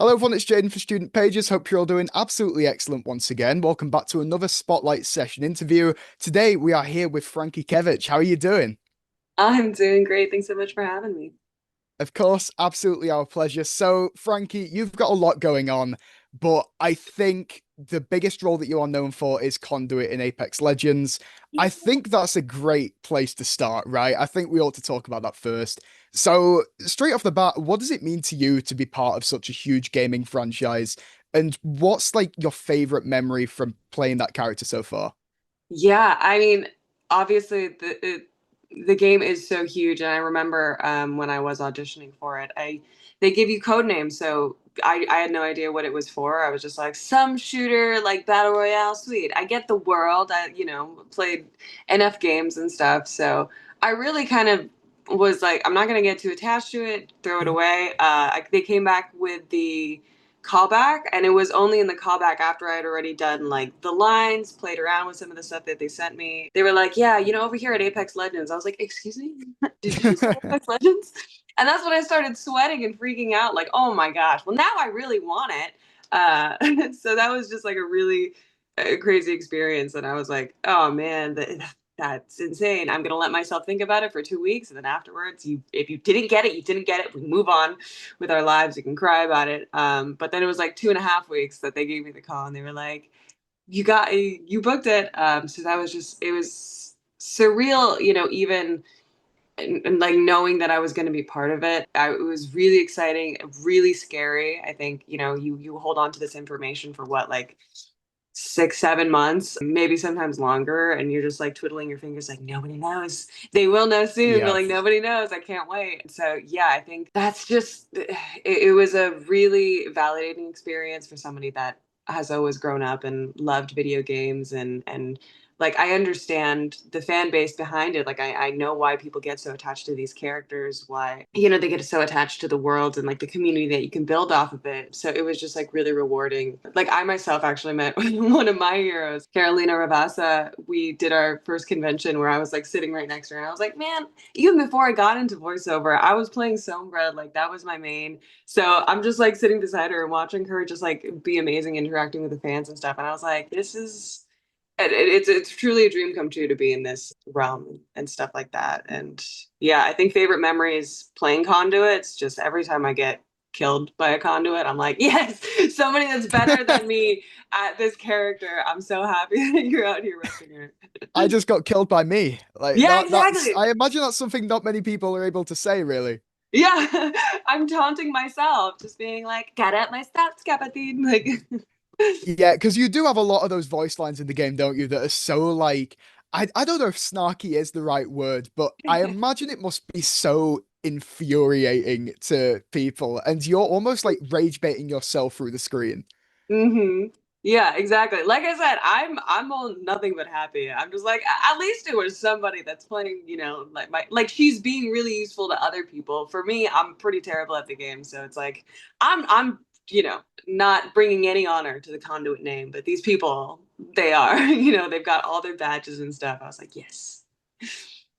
Hello, everyone. It's Jaden for Student Pages. Hope you're all doing absolutely excellent once again. Welcome back to another Spotlight Session interview. Today, we are here with Frankie Kevich. How are you doing? I'm doing great. Thanks so much for having me. Of course, absolutely our pleasure. So, Frankie, you've got a lot going on, but I think the biggest role that you are known for is Conduit in Apex Legends. I think that's a great place to start, right? I think we ought to talk about that first. So, straight off the bat, what does it mean to you to be part of such a huge gaming franchise? And what's like your favorite memory from playing that character so far? Yeah, I mean, obviously the game is so huge, and I remember when I was auditioning for it, I they give you code names, so I had no idea what it was for. I was just like some shooter, like battle royale, sweet. I get the world. I played enough games and stuff, so I really kind of was like, I'm not gonna get too attached to it, throw it away. They came back with the callback, and it was only in the callback after I had already done like the lines, played around with some of the stuff that they sent me. They were like, yeah, over here at Apex Legends. I was like, excuse me, did you say Apex Legends? And that's when I started sweating and freaking out, like, oh my gosh, well now I really want it. So that was just like a really crazy experience, and I was like, oh man, that's insane. I'm gonna let myself think about it for 2 weeks, and then afterwards, if you didn't get it, you didn't get it. We move on with our lives. You can cry about it. But then it was like 2.5 weeks that they gave me the call, and they were like, you booked it. So that was just it was surreal, even and like knowing that I was going to be part of it. It was really exciting, really scary. I think you hold on to this information for what, like 6, 7 months, maybe sometimes longer, and you're just like twiddling your fingers, like nobody knows. They will know soon, but Yeah. like nobody knows. I can't wait. So yeah, I think that's just it was a really validating experience for somebody that has always grown up and loved video games, and like I understand the fan base behind it. Like I know why people get so attached to these characters, why they get so attached to the world and like the community that you can build off of it. So it was just like really rewarding. Like I myself actually met one of my heroes, Carolina Ravassa. We did our first convention where I was like sitting right next to her, and I was like, man, even before I got into voiceover, I was playing Sombra. Like that was my main. So I'm just like sitting beside her and watching her just like be amazing, interacting with the fans and stuff. And I was like, this is it's truly a dream come true to be in this realm and stuff like that. And yeah, I think favorite memory is playing conduits. Just every time I get killed by a conduit, I'm like, yes, somebody that's better than me at this character. I'm so happy that you're out here repping her. I just got killed by me. Like Yeah, that's exactly. I imagine that's something not many people are able to say, really. Yeah, I'm taunting myself, just being like, "Get at my stats, Capatine." Like, Yeah, because you do have a lot of those voice lines in the game, don't you, that are so like I don't know if snarky is the right word, but I imagine it must be so infuriating to people, and you're almost like rage baiting yourself through the screen. hmm. Yeah, exactly. Like I said, I'm on nothing but happy. I'm just like, at least it was somebody that's playing, like she's being really useful to other people. For me, I'm pretty terrible at the game, so it's like I'm not bringing any honor to the Conduit name, but these people, they are. They've got all their badges and stuff. I was like, yes.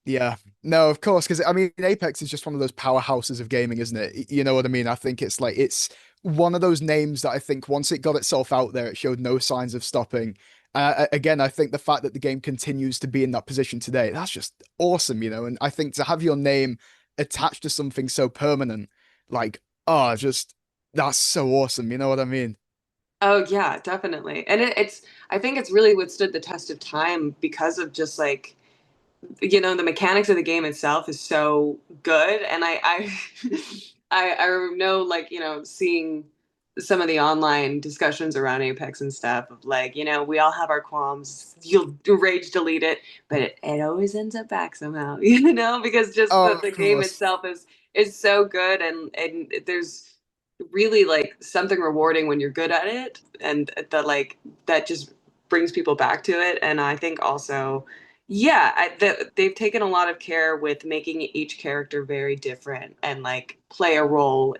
Yeah, no, of course, because I mean, Apex is just one of those powerhouses of gaming, isn't it? You know what I mean? I think it's like it's one of those names that I think once it got itself out there, it showed no signs of stopping. Again, I think the fact that the game continues to be in that position today, that's just awesome, you know. And I think to have your name attached to something so permanent, like, oh, just that's so awesome. You know what I mean? Oh yeah, definitely. And I think it's really withstood the test of time because of just like the mechanics of the game itself is so good, and I know, like, seeing some of the online discussions around Apex and stuff of like, we all have our qualms. You'll rage delete it, but it always ends up back somehow, because just Oh, the of game course. itself is so good, and there's really like something rewarding when you're good at it, and that just brings people back to it. And I think also, yeah, they've taken a lot of care with making each character very different and like play a role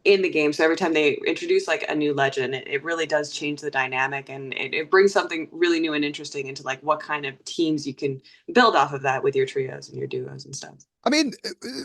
in the game. So every time they introduce like a new legend, it really does change the dynamic, and it brings something really new and interesting into like what kind of teams you can build off of that with your trios and your duos and stuff. I mean,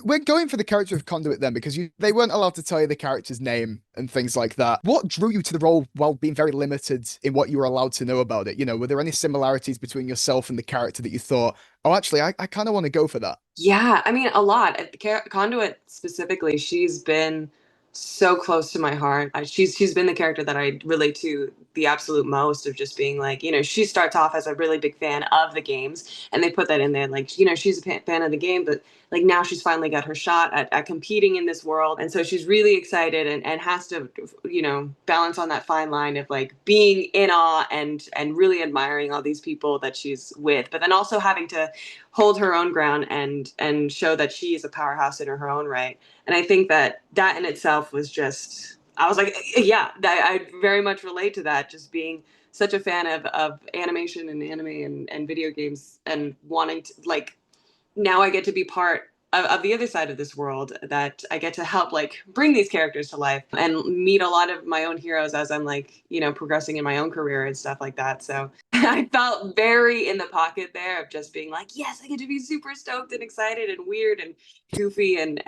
we're going for the character of Conduit then, because they weren't allowed to tell you the character's name and things like that. What drew you to the role while being very limited in what you were allowed to know about it? You know, were there any similarities between yourself and the character that you thought, oh, actually, I kind of want to go for that? Yeah, I mean, a lot. Conduit specifically, she's been so close to my heart. She's been the character that I relate to the absolute most, of just being like, she starts off as a really big fan of the games, and they put that in there, like, she's a fan of the game, but like now she's finally got her shot at competing in this world, and so she's really excited, and has to, balance on that fine line of like being in awe and really admiring all these people that she's with, but then also having to hold her own ground and show that she is a powerhouse in her own right. And I think that in itself was just, I was like, yeah, I very much relate to that, just being such a fan of animation and anime and video games, and wanting to, like, now I get to be part of the other side of this world, that I get to help like bring these characters to life and meet a lot of my own heroes as I'm like, progressing in my own career and stuff like that. So I felt very in the pocket there of just being like, yes, I get to be super stoked and excited and weird and goofy, and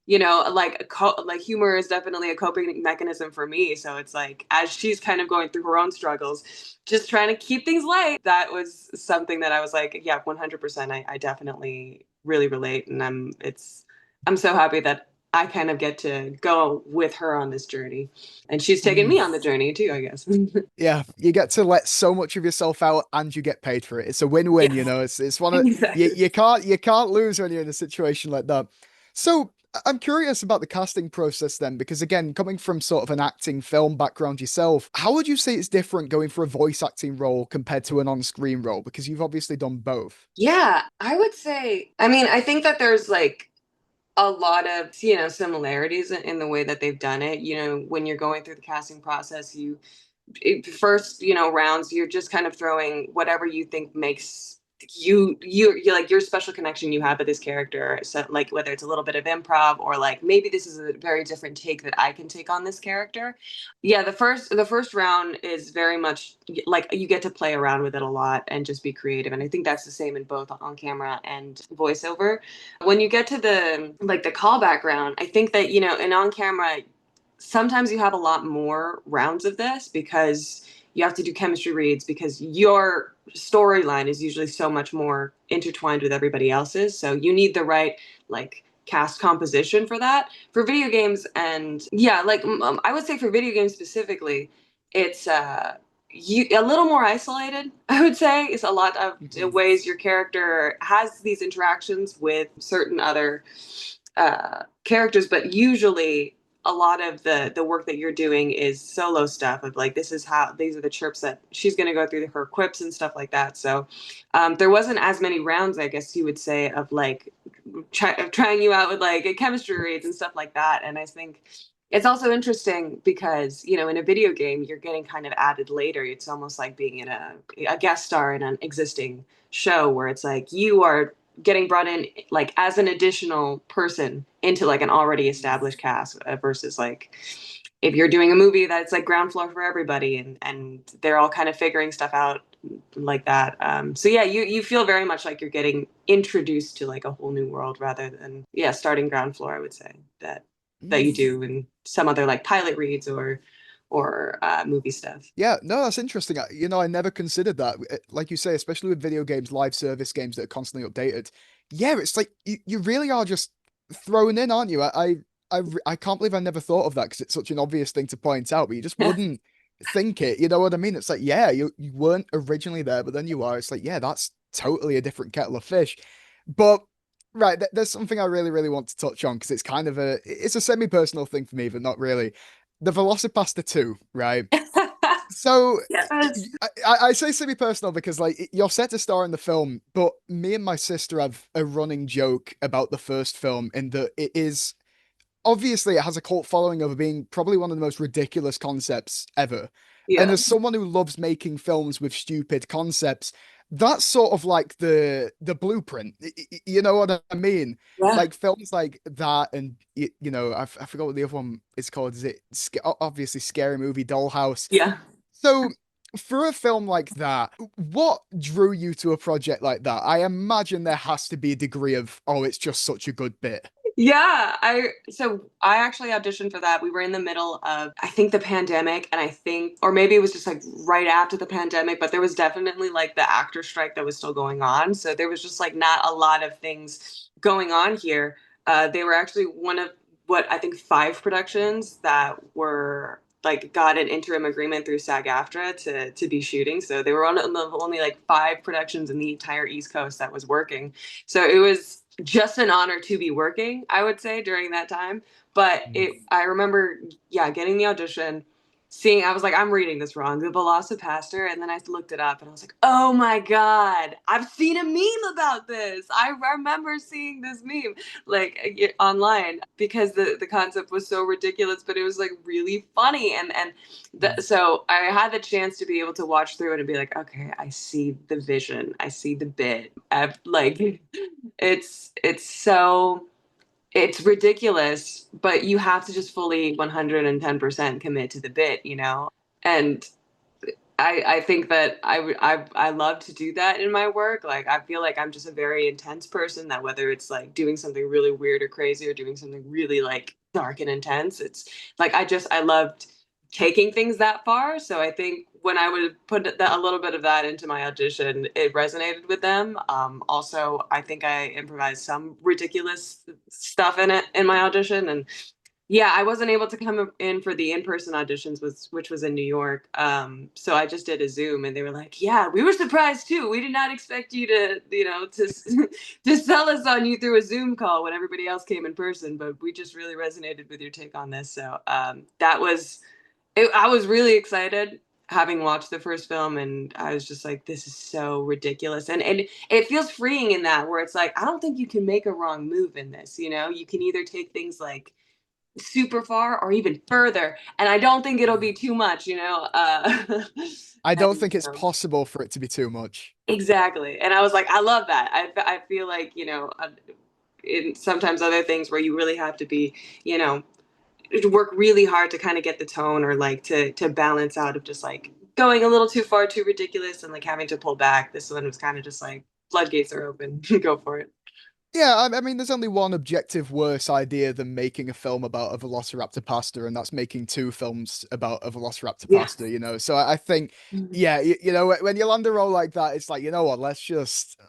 like humor is definitely a coping mechanism for me. So it's like, as she's kind of going through her own struggles, just trying to keep things light, that was something that I was like, yeah, 100%. I definitely really relate. And I'm so happy that I kind of get to go with her on this journey. And she's taken Mm. me on the journey too, I guess. Yeah, you get to let so much of yourself out and you get paid for it. It's a win-win, Yes, It's one of exactly. you can't lose when you're in a situation like that. So I'm curious about the casting process then, because again, coming from sort of an acting film background yourself, how would you say it's different going for a voice acting role compared to an on-screen role? Because you've obviously done both. Yeah, I would say, I mean, I think that there's like a lot of, similarities in the way that they've done it. When you're going through the casting process, first, rounds, you're just kind of throwing whatever you think makes you're like your special connection you have with this character. So like whether it's a little bit of improv, or like maybe this is a very different take that I can take on this character. Yeah, the first round is very much like you get to play around with it a lot and just be creative. And I think that's the same in both on camera and voiceover. When you get to the callback round, I think that, in on camera, sometimes you have a lot more rounds of this, because you have to do chemistry reads, because your storyline is usually so much more intertwined with everybody else's. So you need the right like cast composition for that. For video games, and yeah, like I would say for video games specifically, it's a little more isolated. I would say it's a lot of Mhm. ways your character has these interactions with certain other characters, but usually a lot of the work that you're doing is solo stuff of like, these are the chirps that she's going to go through, her quips and stuff like that. So there wasn't as many rounds, I guess you would say, of like trying you out with like chemistry reads and stuff like that. And I think it's also interesting because, in a video game, you're getting kind of added later. It's almost like being in a guest star in an existing show, where it's like you are getting brought in like as an additional person into like an already established cast, versus like if you're doing a movie that's like ground floor for everybody, and they're all kind of figuring stuff out like that. So yeah, you feel very much like you're getting introduced to like a whole new world, rather than, yeah, starting ground floor. I would say that you Mm. do in some other like pilot reads or movie stuff. Yeah, no, that's interesting. I never considered that. Like you say, especially with video games, live service games that are constantly updated. Yeah, it's like you really are just thrown in, aren't you? I can't believe I never thought of that, because it's such an obvious thing to point out, but you just wouldn't think it. You know what I mean? It's like, yeah, you weren't originally there, but then you are. It's like, yeah, that's totally a different kettle of fish. But right, there's something I really, really want to touch on, because it's kind of it's a semi-personal thing for me, but not really. The VelociPastor 2, right? So Yes. I say semi-personal because like you're set to star in the film, but me and my sister have a running joke about the first film in that it is obviously it has a cult following of being probably one of the most ridiculous concepts ever. And Yeah. as someone who loves making films with stupid concepts, that's sort of like the blueprint. You know what I mean? Yeah. Like films like that, and you know, I forgot what the other one is called. Is it obviously Scary Movie, Dollhouse? Yeah. So, for a film like that, what drew you to a project like that? I imagine there has to be a degree of, oh, it's just such a good bit. Yeah, I actually auditioned for that. We were in the middle of I think the pandemic, and I think or maybe it was just like right after the pandemic, but there was definitely like the actor strike that was still going on. So there was just like not a lot of things going on here. They were actually one of what I think five productions that were like got an interim agreement through SAG-AFTRA to be shooting. So they were one of the only like five productions in the entire East Coast that was working. So it was just an honor to be working, I would say, during that time. But I remember, yeah, getting the audition, seeing, I was like, I'm reading this wrong, the VelociPastor. And then I looked it up and I was like, oh my God, I've seen a meme about this. I remember seeing this meme online because the concept was so ridiculous, but it was like really funny. So I had the chance to be able to watch through it and be like, okay, I see the vision, I see the bit. Like it's it's ridiculous, but you have to just fully 110% commit to the bit, you know? And I think that I love to do that in my work. Like I feel like I'm just a very intense person that whether it's like doing something really weird or crazy or doing something really like dark and intense, it's like I loved taking things that far. So I think when I would put a little bit of that into my audition, it resonated with them. Also, I think I improvised some ridiculous stuff in it in my audition, and yeah, I wasn't able to come in for the in-person auditions, which was in New York. So I just did a Zoom, and they were like, "Yeah, we were surprised too. We did not expect you to, to sell us on you through a Zoom call when everybody else came in person. But we just really resonated with your take on this." So that was it. I was really excited having watched the first film, and I was just like, "This is so ridiculous," and it feels freeing in that where it's like, I don't think you can make a wrong move in this. You know, you can either take things like super far or even further, and I don't think it'll be too much, I don't and think it's possible for it to be too much. exactly, and I was like, I love that. I feel like in sometimes other things where you really have to be, you know work really hard to kind of get the tone or like to balance out of just like going a little too far, too ridiculous, and like having to pull back. This one was kind of just like floodgates are open. Go for it. Yeah, I mean, there's only one objective worse idea than making a film about a Velociraptor pasta, and that's making two films about a Velociraptor Yeah. pasta, you know? So I think, yeah, you know, when you land a role like that, it's like, you know what, let's just,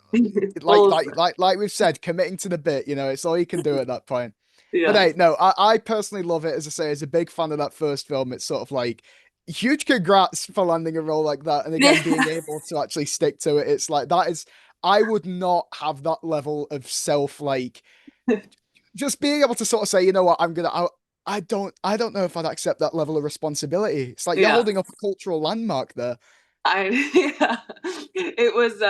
Full of- like we've said, committing to the bit, you know, it's all you can do at that point. But yeah. hey, no, I personally love it. As I say, as a big fan of that first film, it's sort of like huge congrats for landing a role like that. And again, being able to actually stick to it. It's like that is, I would not have that level of self, like just being able to sort of say, you know what, I don't know if I'd accept that level of responsibility. It's like you're Yeah. holding up a cultural landmark there. I yeah, it was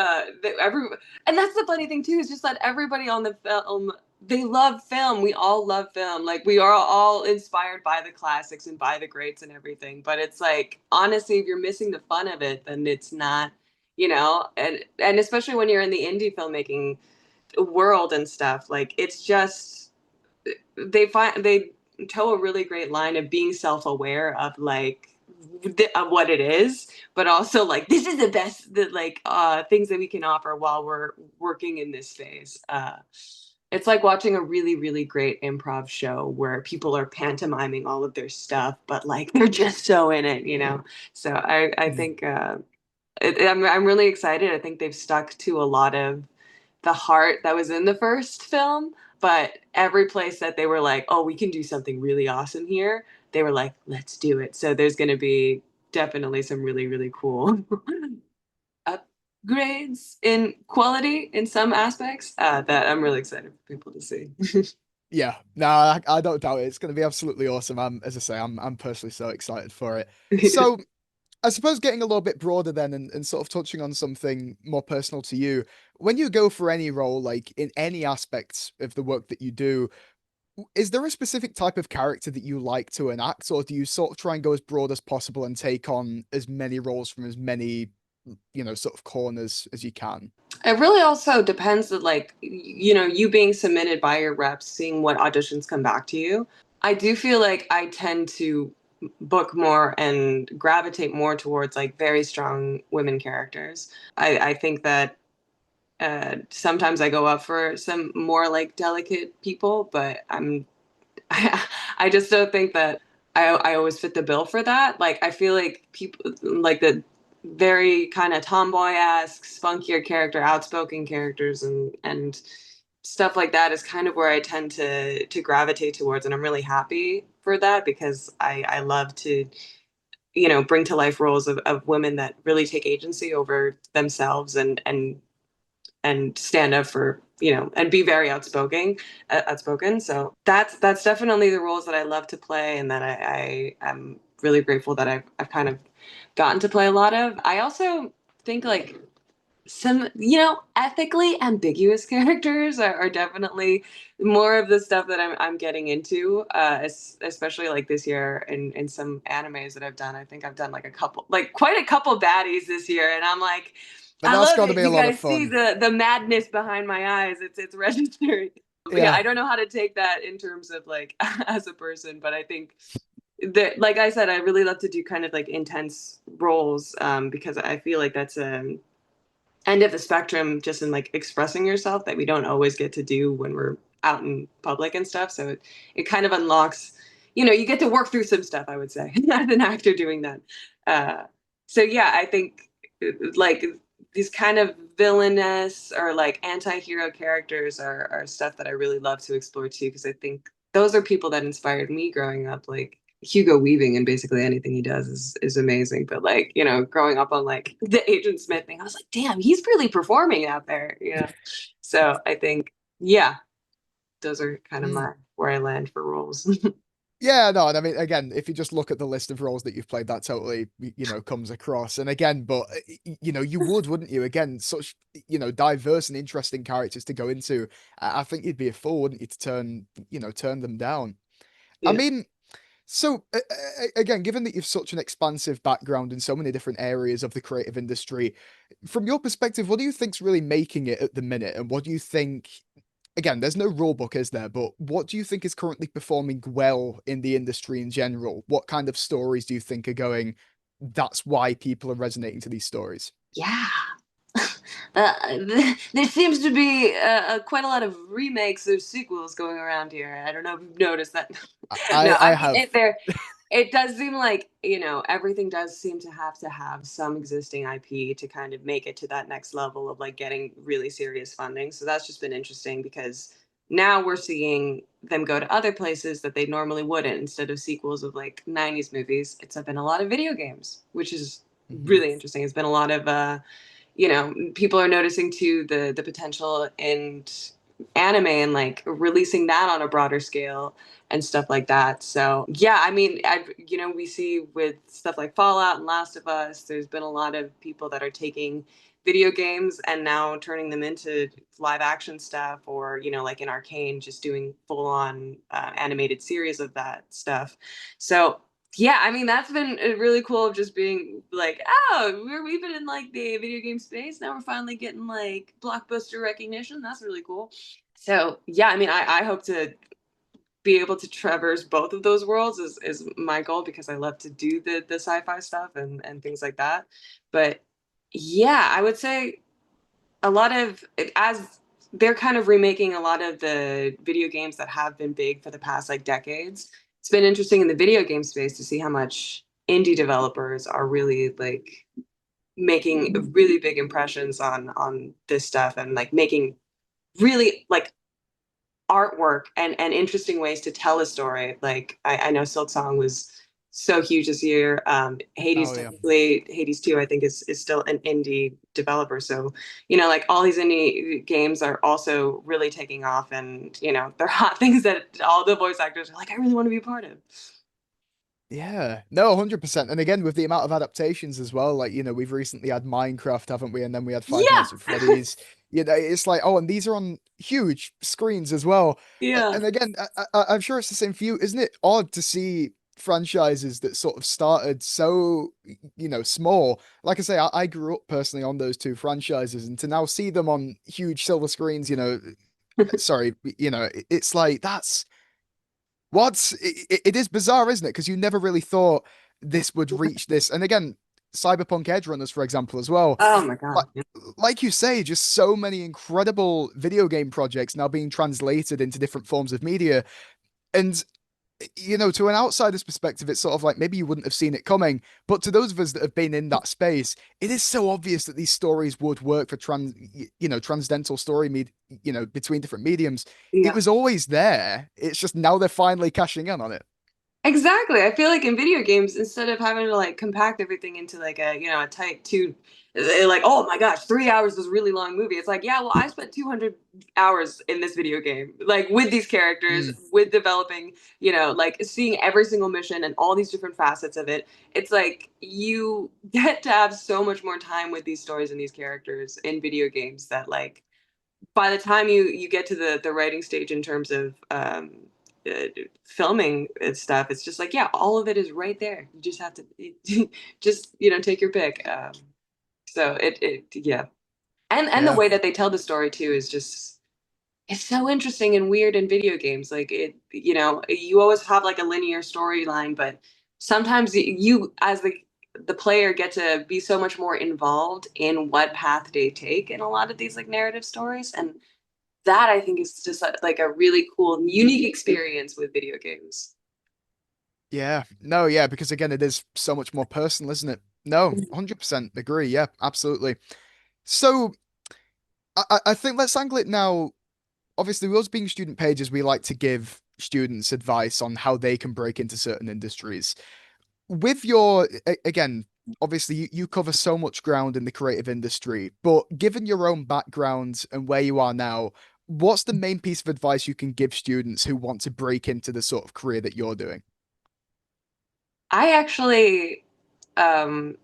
every and that's the funny thing too is just that everybody on the film they love film. We all love film. Like we are all inspired by the classics and by the greats and everything. But it's like honestly, if you're missing the fun of it, then it's not, and especially when you're in the indie filmmaking world and stuff, like it's just they toe a really great line of being self-aware of like of what it is, but also like this is the best that like things that we can offer while we're working in this phase. It's like watching a really really great improv show where people are pantomiming all of their stuff but like they're just so in it, so I think I'm really excited. I think they've stuck to a lot of the heart that was in the first film, but every place that they were like, oh, we can do something really awesome here, they were like, let's do it. So there's going to be definitely some really, really cool upgrades in quality in some aspects that I'm really excited for people to see. Yeah, no, I don't doubt it. It's going to be absolutely awesome. As I say, I'm personally so excited for it. So I suppose getting a little bit broader then and sort of touching on something more personal to you, when you go for any role, like in any aspects of the work that you do, is there a specific type of character that you like to enact, or do you sort of try and go as broad as possible and take on as many roles from as many, sort of corners as you can? It really also depends that, like, you being submitted by your reps, seeing what auditions come back to you. I do feel like I tend to book more and gravitate more towards like very strong women characters. I think that sometimes I go up for some more like delicate people, but I just don't think that I always fit the bill for that. Like I feel like people like the very kind of tomboy-esque, spunkier character, outspoken characters and stuff like that is kind of where I tend to gravitate towards, and I'm really happy for that because I love to bring to life roles of women that really take agency over themselves and stand up for and be very outspoken. So that's definitely the roles that I love to play and that I am really grateful that I've kind of gotten to play a lot of. I also think like some ethically ambiguous characters are definitely more of the stuff that I'm getting into, especially like this year in some animes that I've done. I think I've done like quite a couple baddies this year, and I'm like, But I that's love got to it. be a You lot of guys see fun. the madness behind my eyes. It's registering. But yeah, Yeah. I don't know how to take that in terms of like as a person, but I think that, like I said, I really love to do kind of like intense roles, because I feel like that's a end of the spectrum just in like expressing yourself that we don't always get to do when we're out in public and stuff. So it kind of unlocks, you get to work through some stuff, I would say, as an actor doing that. Uh, so yeah, I think like these kind of villainous or like anti-hero characters are stuff that I really love to explore too, because I think those are people that inspired me growing up. Like Hugo Weaving and basically anything he does is amazing. But like, growing up on like the Agent Smith thing, I was like, damn, he's really performing out there. So I think, yeah, those are kind of Mm. my where I land for roles. Yeah, no, and I mean, again, if you just look at the list of roles that you've played, that totally, comes across. And again, but you would, wouldn't you? Again, such, diverse and interesting characters to go into. I think you'd be a fool, wouldn't you, to turn them down. I Yeah. mean, so again, given that you've such an expansive background in so many different areas of the creative industry, from your perspective, what do you think's really making it at the minute, and what do you think? Again, there's no rule book, is there? But what do you think is currently performing well in the industry in general? What kind of stories do you think are going? That's why people are resonating to these stories. Yeah. There seems to be quite a lot of remakes or sequels going around here. I don't know if you've noticed that. No, I I mean have. it does seem like, everything does seem to have some existing IP to kind of make it to that next level of like getting really serious funding. So that's just been interesting because now we're seeing them go to other places that they normally wouldn't. Instead of sequels of like 90s movies, it's been a lot of video games, which is Mhm. really interesting. It's been a lot of people are noticing too the potential in anime and like releasing that on a broader scale and stuff like that. So yeah, I mean, we see with stuff like Fallout and Last of Us, there's been a lot of people that are taking video games and now turning them into live action stuff, or like in Arcane, just doing full on animated series of that stuff. So yeah, I mean that's been really cool of just being like, oh, we've been in like the video game space. Now we're finally getting like blockbuster recognition. That's really cool. So yeah, I mean, I hope to be able to traverse both of those worlds is my goal because I love to do the sci-fi stuff and things like that. But yeah, I would say a lot of as they're kind of remaking a lot of the video games that have been big for the past like decades. It's been interesting in the video game space to see how much indie developers are really like making really big impressions on this stuff and like making really like artwork and interesting ways to tell a story. Like I know Silk Song was so huge this year. Hades Oh yeah. technically Hades 2 I think is still an indie developer. So, like all these indie games are also really taking off and they're hot things that all the voice actors are like, I really want to be a part of. Yeah, no, 100%. And again, with the amount of adaptations as well, like, we've recently had Minecraft, haven't we? And then we had Five Yeah. Nights at Freddy's. It's like, oh, and these are on huge screens as well. Yeah. And again, I'm sure it's the same for you. Isn't it odd to see franchises that sort of started so, small? Like I say, I grew up personally on those two franchises, and to now see them on huge silver screens, sorry, it's like, it is bizarre, isn't it? Because you never really thought this would reach this. And again, Cyberpunk Edge Runners, for example, as well. Oh my Like, God. like you say, just so many incredible video game projects now being translated into different forms of media. And to an outsider's perspective, it's sort of like maybe you wouldn't have seen it coming. But to those of us that have been in that space, it is so obvious that these stories would work for transcendental story between different mediums. It Yeah. was always there. It's just now they're finally cashing in on it. Exactly. I feel like in video games, instead of having to like compact everything into like a tight two, like, oh my gosh, 3 hours was a really long movie. It's like, yeah, well, I spent 200 hours in this video game, like with these characters, Mm, with developing, like seeing every single mission and all these different facets of it. It's like you get to have so much more time with these stories and these characters in video games that like by the time you get to the writing stage in terms of uh, filming and stuff, it's just like yeah, all of it is right there. You just have to just take your pick. So it yeah, and the yeah. way that they tell the story too is just it's so interesting and weird in video games. Like you always have like a linear storyline, but sometimes you as the player get to be so much more involved in what path they take in a lot of these like narrative stories and that I think is just like a really cool, unique experience with video games. Yeah. No, yeah, because again, it is so much more personal, isn't it? No, 100% agree. Yeah, absolutely. So I think let's angle it now. Obviously, with us being student pages, we like to give students advice on how they can break into certain industries. With again, obviously, you cover so much ground in the creative industry, but given your own background and where you are now, what's the main piece of advice you can give students who want to break into the sort of career that you're doing? I actually, um,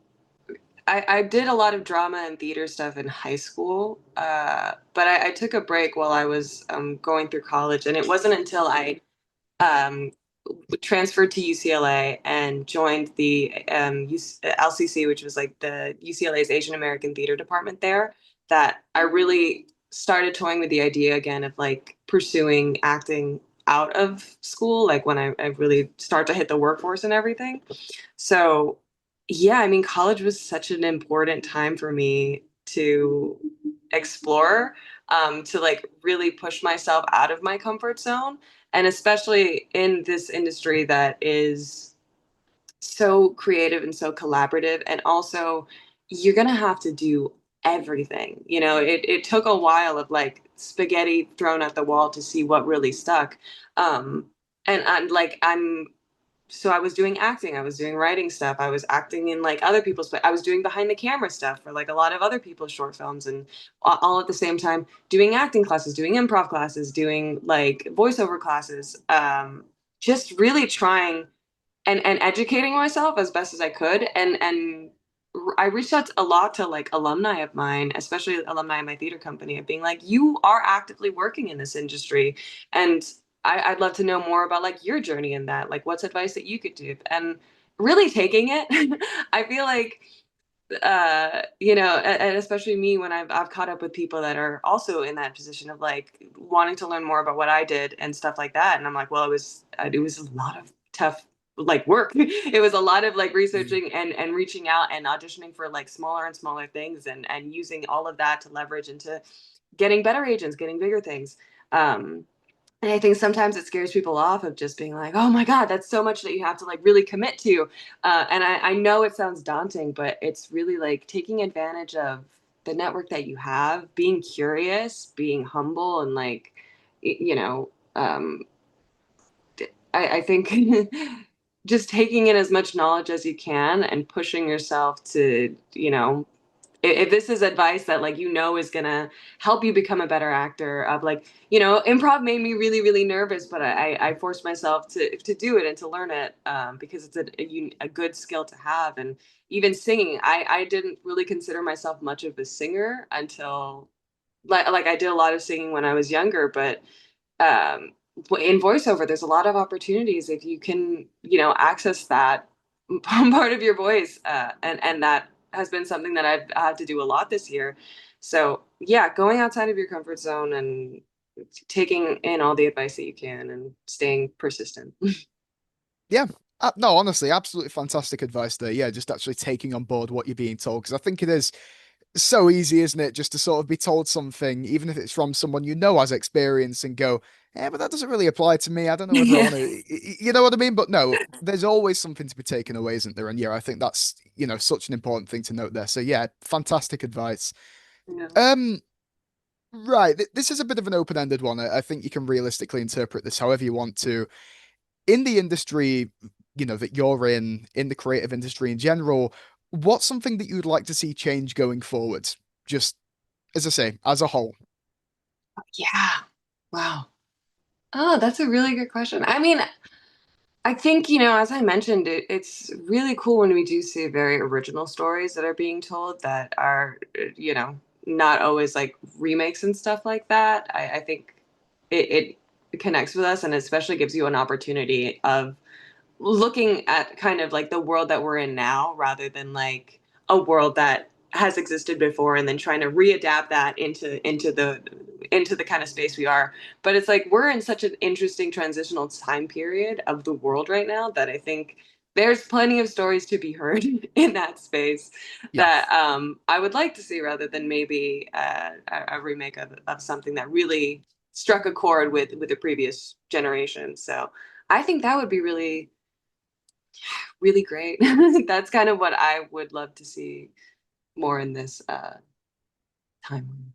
I did a lot of drama and theater stuff in high school, but I took a break while I was going through college, and it wasn't until I um, transferred to UCLA and joined the LCC, which was like the UCLA's Asian American Theater Department there, that I really started toying with the idea again of like pursuing acting out of school, like when I really start to hit the workforce and everything. So, yeah, I mean, college was such an important time for me to explore, to like really push myself out of my comfort zone. And especially in this industry that is so creative and so collaborative. And also, you're going to have to do everything. It took a while of like spaghetti thrown at the wall to see what really stuck. Um, and so I was doing acting, I was doing writing stuff, I was acting in like other people's, but I was doing behind the camera stuff for like a lot of other people's short films, and all at the same time doing acting classes, doing improv classes, doing like voiceover classes, just really trying and educating myself as best as I could, and I reached out a lot to like alumni of mine, especially alumni of my theater company, of being like, you are actively working in this industry, and I'd love to know more about like your journey in that. Like, what's advice that you could do? And really taking it, I feel like, and especially me when I've caught up with people that are also in that position of like wanting to learn more about what I did and stuff like that. And I'm like, well, it was a lot of tough like work. It was a lot of like Mm. researching and reaching out and auditioning for like smaller and smaller things and using all of that to leverage into getting better agents, getting bigger things. Um, and I think sometimes it scares people off of just being like, oh my God, that's so much that you have to like really commit to. And I know it sounds daunting, but it's really like taking advantage of the network that you have, being curious, being humble, and like, I think just taking in as much knowledge as you can and pushing yourself to, if this is advice that like is gonna help you become a better actor, of like, improv made me really really nervous, but I forced myself to do it and to learn it, because it's a good skill to have. And even singing, I didn't really consider myself much of a singer until like I did a lot of singing when I was younger, but um, in voiceover, there's a lot of opportunities if you can, access that part of your voice, and that has been something that I've had to do a lot this year. So yeah, going outside of your comfort zone and taking in all the advice that you can and staying persistent. Yeah. No, honestly, absolutely fantastic advice there. Yeah, just actually taking on board what you're being told, because I think it is so easy, isn't it, just to sort of be told something, even if it's from someone you know has experience, and go, yeah, but that doesn't really apply to me. I don't know whether I Yeah. want to, you know what I mean? But no, there's always something to be taken away, isn't there? And yeah, I think that's, such an important thing to note there. So yeah, fantastic advice. Yeah. Um, right. This is a bit of an open-ended one. I think you can realistically interpret this however you want to. In the industry, that you're in the creative industry in general, what's something that you'd like to see change going forward? Just as I say, as a whole. Yeah. Wow. Oh, that's a really good question. I mean, I think, as I mentioned, it's really cool when we do see very original stories that are being told that are, not always like remakes and stuff like that. I think it connects with us, and especially gives you an opportunity of looking at kind of like the world that we're in now, rather than like a world that has existed before and then trying to readapt that into the kind of space we are. But it's like we're in such an interesting transitional time period of the world right now that I think there's plenty of stories to be heard in that space Yeah. that I would like to see, rather than maybe a remake of something that really struck a chord with the previous generation. So I think that would be really really great. That's kind of what I would love to see more in this timeline.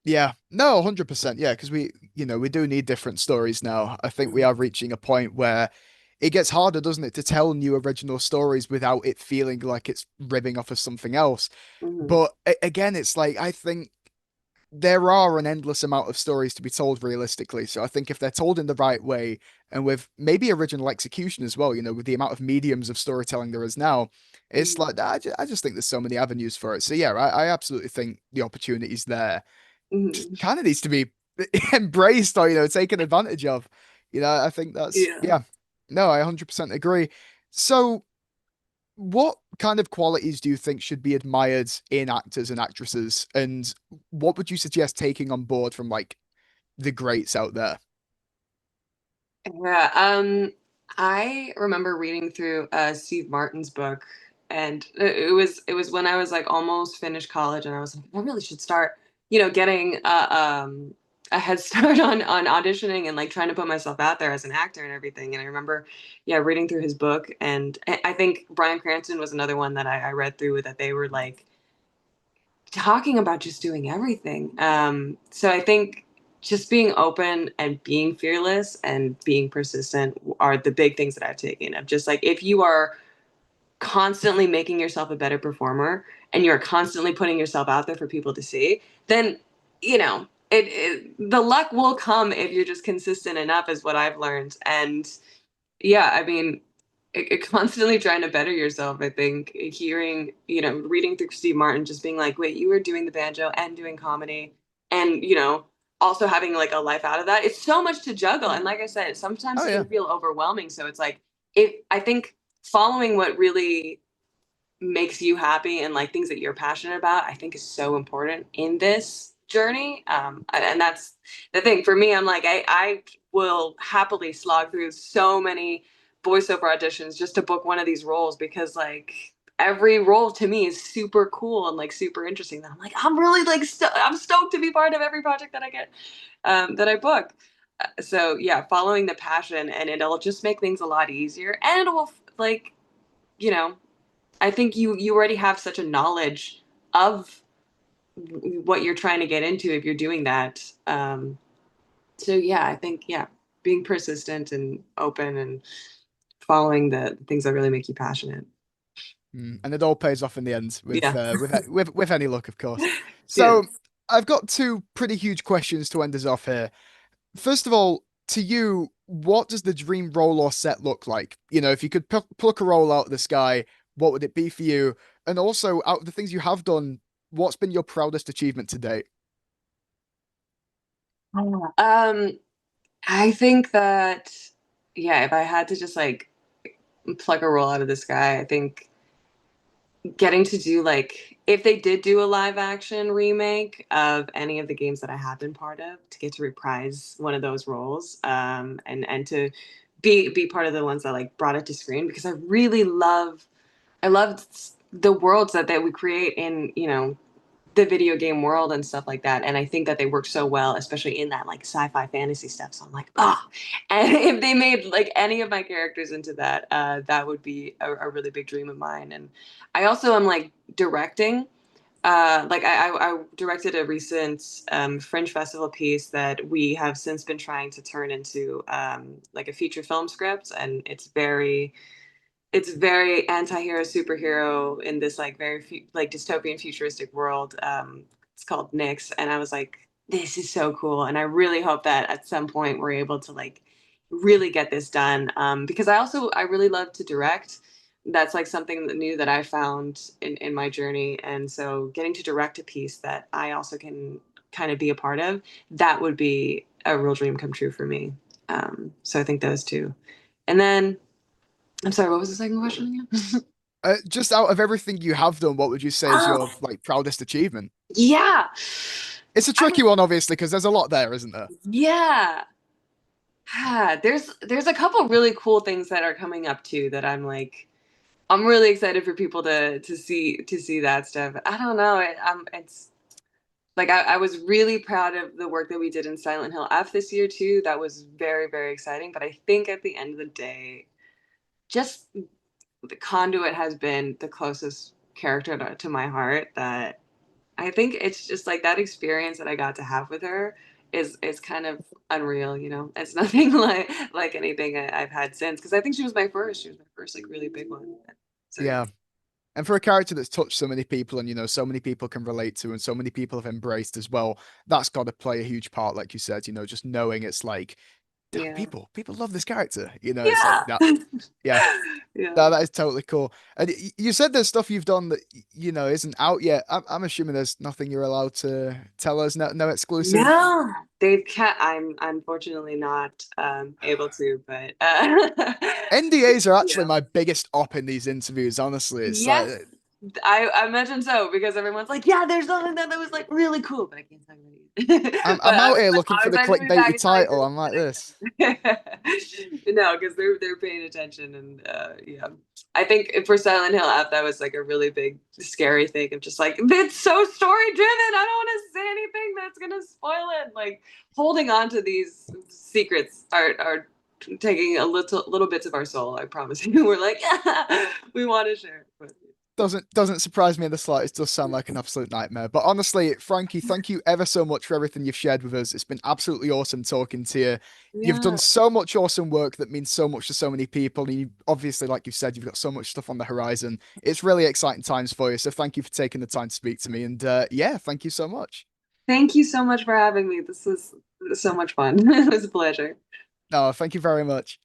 Yeah. No, 100%. Yeah, because we do need different stories now. I think we are reaching a point where it gets harder, doesn't it, to tell new original stories without it feeling like it's ribbing off of something else. Mm-hmm. But again, it's like I think there are an endless amount of stories to be told realistically. So I think if they're told in the right way, and with maybe original execution as well, with the amount of mediums of storytelling there is now, it's like I just think there's so many avenues for it. So yeah, I absolutely think the opportunity's there. Just Mm-hmm. kind of needs to be embraced, or taken advantage of. I think that's, Yeah. yeah. No, I 100% agree. So what kind of qualities do you think should be admired in actors and actresses, and what would you suggest taking on board from like the greats out there? Yeah. I remember reading through Steve Martin's book, and it was when I was like almost finished college, and I was like, I really should start, getting a head start on auditioning and like trying to put myself out there as an actor and everything. And I remember, yeah, reading through his book, and I think Bryan Cranston was another one that I read through, that they were like talking about just doing everything. So I think just being open and being fearless and being persistent are the big things that I've taken. Of just like, if you are constantly making yourself a better performer and you're constantly putting yourself out there for people to see, then the luck will come if you're just consistent enough, is what I've learned. And yeah, I mean, constantly trying to better yourself. I think hearing, reading through Steve Martin, just being like, wait, you were doing the banjo and doing comedy, and also having like a life out of that. It's so much to juggle, and like I said, sometimes Oh it can yeah. feel overwhelming. So it's like, if I think following what really makes you happy and like things that you're passionate about, I think is so important in this journey. And that's the thing for me. I'm like, I will happily slog through so many voiceover auditions just to book one of these roles, because like every role to me is super cool and like super interesting. That I'm like, I'm really like, I'm stoked to be part of every project that I get, that I book. So yeah, following the passion, and it'll just make things a lot easier, and it will like, you know, I think you already have such a knowledge of what you're trying to get into if you're doing that. So yeah, I think, yeah, being persistent and open and following the things that really make you passionate. And it all pays off in the end Yeah. with any luck, of course. Yeah. So I've got two pretty huge questions to end us off here. First of all, to you, what does the dream role or set look like? You know, if you could pluck a role out of the sky, what would it be for you? And also, out of the things you have done, what's been your proudest achievement to date? Um, I think that, yeah, if I had to just like pluck a roll out of the sky, I think getting to do like if they did do a live action remake of any of the games that I have been part of, to get to reprise one of those roles, and to be part of the ones that like brought it to screen, because I love the worlds that we create in, the video game world and stuff like that. And I think that they work so well, especially in that like sci-fi fantasy stuff. So I'm like, ah, and if they made like any of my characters into that, that would be a really big dream of mine. And I also am like directing. Like I directed a recent Fringe Festival piece that we have since been trying to turn into like a feature film script, and it's very anti-hero superhero in this like like dystopian futuristic world. It's called Nyx, and I was like, this is so cool, and I really hope that at some point we're able to like really get this done. Because I really love to direct. That's like something new that I found in my journey, and so getting to direct a piece that I also can kind of be a part of, that would be a real dream come true for me. So I think those two, and then. I'm sorry, what was the second question again? Just out of everything you have done, what would you say is your Oh, like proudest achievement? yeah. It's a I, tricky one, obviously, because there's a lot there, isn't there? yeah. There's a couple really cool things that are coming up too that I'm really excited for people to see that stuff. I don't know. It's like I was really proud of the work that we did in Silent Hill F this year too. That was very, very exciting. But I think at the end of the day, just the Conduit has been the closest character to my heart, that I think it's just like that experience that I got to have with her is kind of unreal, you know. It's nothing like anything I've had since, because I think she was my first. She was my first like really big one. So yeah. Yeah. And for a character that's touched so many people and, so many people can relate to and so many people have embraced as well, that's got to play a huge part, like you said, just knowing it's like, damn, Yeah. people love this character. It's like Yeah. that. Yeah. Yeah. No, that is totally cool. And you said there's stuff you've done that, isn't out yet. I'm assuming there's nothing you're allowed to tell us, no exclusive. No, they can't. I'm unfortunately not able to, but NDAs are actually yeah. my biggest op in these interviews, honestly. It's like, Yes, I imagine so, because everyone's like, yeah, there's something that was like really cool, but I can't talk about it. I'm But out I'm here looking for always the excited to be back clickbaity and tell you title. I'm like this. no, because they're paying attention, and yeah, I think for Silent Hill app that was like a really big scary thing of just like, it's so story driven. I don't want to say anything that's gonna spoil it. Like holding on to these secrets are taking a little bits of our soul. I promise you. We're like, we want to share. But, Doesn't surprise me in the slightest. Does sound like an absolute nightmare. But honestly, Frankie, thank you ever so much for everything you've shared with us. It's been absolutely awesome talking to you. You've done yeah. so much awesome work that means so much to so many people. And you, obviously, like you said, you've got so much stuff on the horizon. It's really exciting times for you. So thank you for taking the time to speak to me. And yeah, thank you so much. Thank you so much for having me. This was so much fun. It was a pleasure. No, thank you very much.